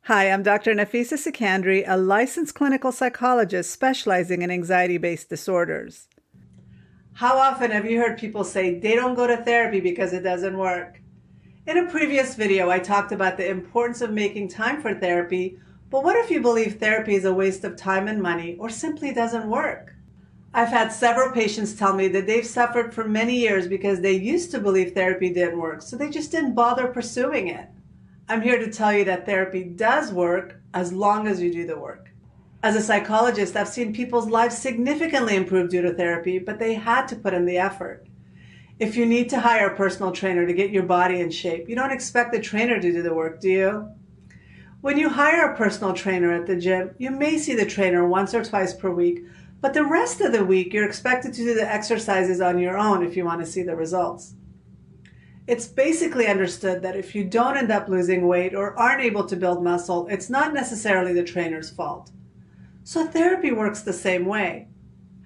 Hi, I'm Dr. Nafisa Sikandri, a licensed clinical psychologist specializing in anxiety-based disorders. How often have you heard people say they don't go to therapy because it doesn't work? In a previous video, I talked about the importance of making time for therapy, but what if you believe therapy is a waste of time and money or simply doesn't work? I've had several patients tell me that they've suffered for many years because they used to believe therapy didn't work, so they just didn't bother pursuing it. I'm here to tell you that therapy does work as long as you do the work. As a psychologist, I've seen people's lives significantly improve due to therapy, but they had to put in the effort. If you need to hire a personal trainer to get your body in shape, you don't expect the trainer to do the work, do you? When you hire a personal trainer at the gym, you may see the trainer once or twice per week, but the rest of the week you're expected to do the exercises on your own if you want to see the results. It's basically understood that if you don't end up losing weight or aren't able to build muscle, it's not necessarily the trainer's fault. So therapy works the same way.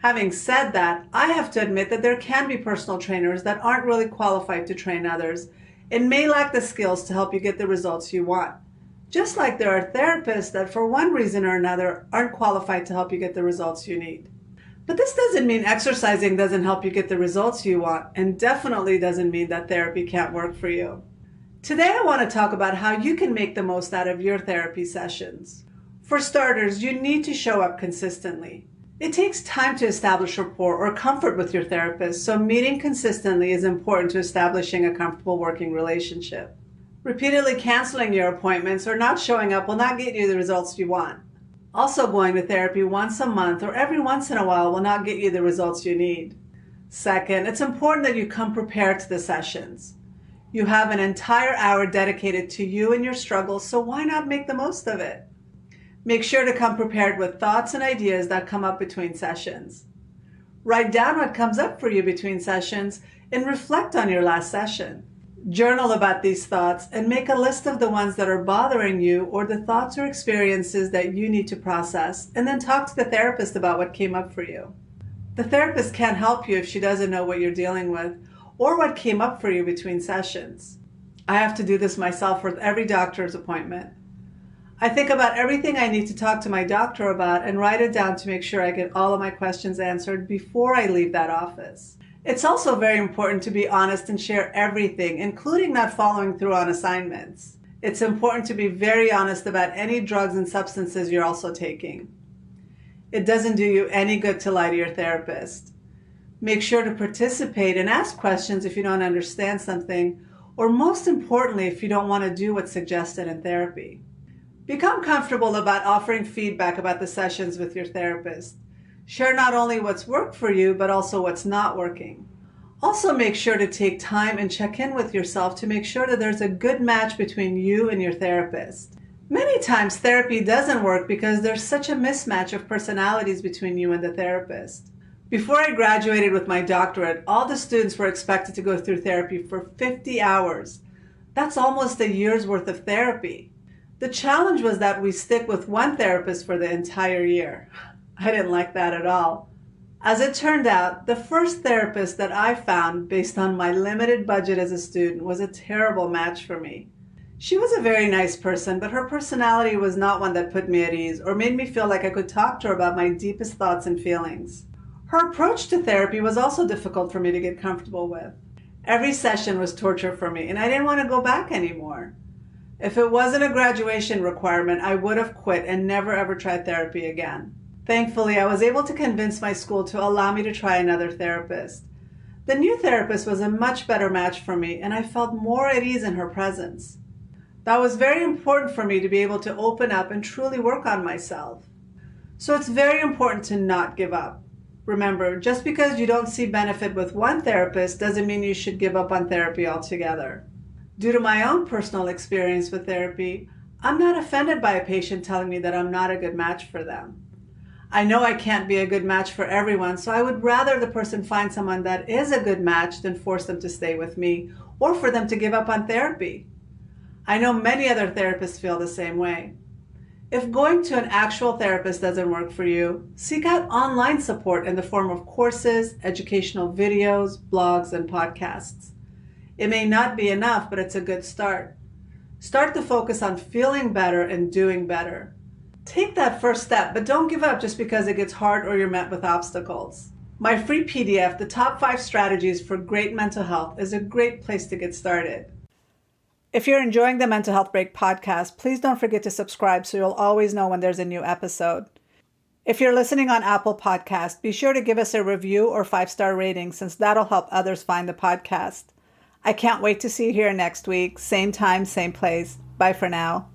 Having said that, I have to admit that there can be personal trainers that aren't really qualified to train others and may lack the skills to help you get the results you want. Just like there are therapists that for one reason or another aren't qualified to help you get the results you need. But this doesn't mean exercising doesn't help you get the results you want, and definitely doesn't mean that therapy can't work for you. Today I want to talk about how you can make the most out of your therapy sessions. For starters, you need to show up consistently. It takes time to establish rapport or comfort with your therapist, so meeting consistently is important to establishing a comfortable working relationship. Repeatedly canceling your appointments or not showing up will not get you the results you want. Also, going to therapy once a month or every once in a while will not get you the results you need. Second, it's important that you come prepared to the sessions. You have an entire hour dedicated to you and your struggles, so why not make the most of it? Make sure to come prepared with thoughts and ideas that come up between sessions. Write down what comes up for you between sessions and reflect on your last session. Journal about these thoughts and make a list of the ones that are bothering you or the thoughts or experiences that you need to process, and then talk to the therapist about what came up for you. The therapist can't help you if she doesn't know what you're dealing with or what came up for you between sessions. I have to do this myself with every doctor's appointment. I think about everything I need to talk to my doctor about and write it down to make sure I get all of my questions answered before I leave that office. It's also very important to be honest and share everything, including not following through on assignments. It's important to be very honest about any drugs and substances you're also taking. It doesn't do you any good to lie to your therapist. Make sure to participate and ask questions if you don't understand something, or most importantly, if you don't want to do what's suggested in therapy. Become comfortable about offering feedback about the sessions with your therapist. Share not only what's worked for you, but also what's not working. Also make sure to take time and check in with yourself to make sure that there's a good match between you and your therapist. Many times therapy doesn't work because there's such a mismatch of personalities between you and the therapist. Before I graduated with my doctorate, all the students were expected to go through therapy for 50 hours. That's almost a year's worth of therapy. The challenge was that we stick with one therapist for the entire year. I didn't like that at all. As it turned out, the first therapist that I found based on my limited budget as a student was a terrible match for me. She was a very nice person, but her personality was not one that put me at ease or made me feel like I could talk to her about my deepest thoughts and feelings. Her approach to therapy was also difficult for me to get comfortable with. Every session was torture for me, and I didn't want to go back anymore. If it wasn't a graduation requirement, I would have quit and never ever tried therapy again. Thankfully, I was able to convince my school to allow me to try another therapist. The new therapist was a much better match for me, and I felt more at ease in her presence. That was very important for me to be able to open up and truly work on myself. So it's very important to not give up. Remember, just because you don't see benefit with one therapist doesn't mean you should give up on therapy altogether. Due to my own personal experience with therapy, I'm not offended by a patient telling me that I'm not a good match for them. I know I can't be a good match for everyone, so I would rather the person find someone that is a good match than force them to stay with me or for them to give up on therapy. I know many other therapists feel the same way. If going to an actual therapist doesn't work for you, seek out online support in the form of courses, educational videos, blogs, and podcasts. It may not be enough, but it's a good start. Start to focus on feeling better and doing better. Take that first step, but don't give up just because it gets hard or you're met with obstacles. My free PDF, The Top 5 Strategies for Great Mental Health, is a great place to get started. If you're enjoying the Mental Health Break podcast, please don't forget to subscribe so you'll always know when there's a new episode. If you're listening on Apple Podcast, be sure to give us a review or 5-star rating since that'll help others find the podcast. I can't wait to see you here next week. Same time, same place. Bye for now.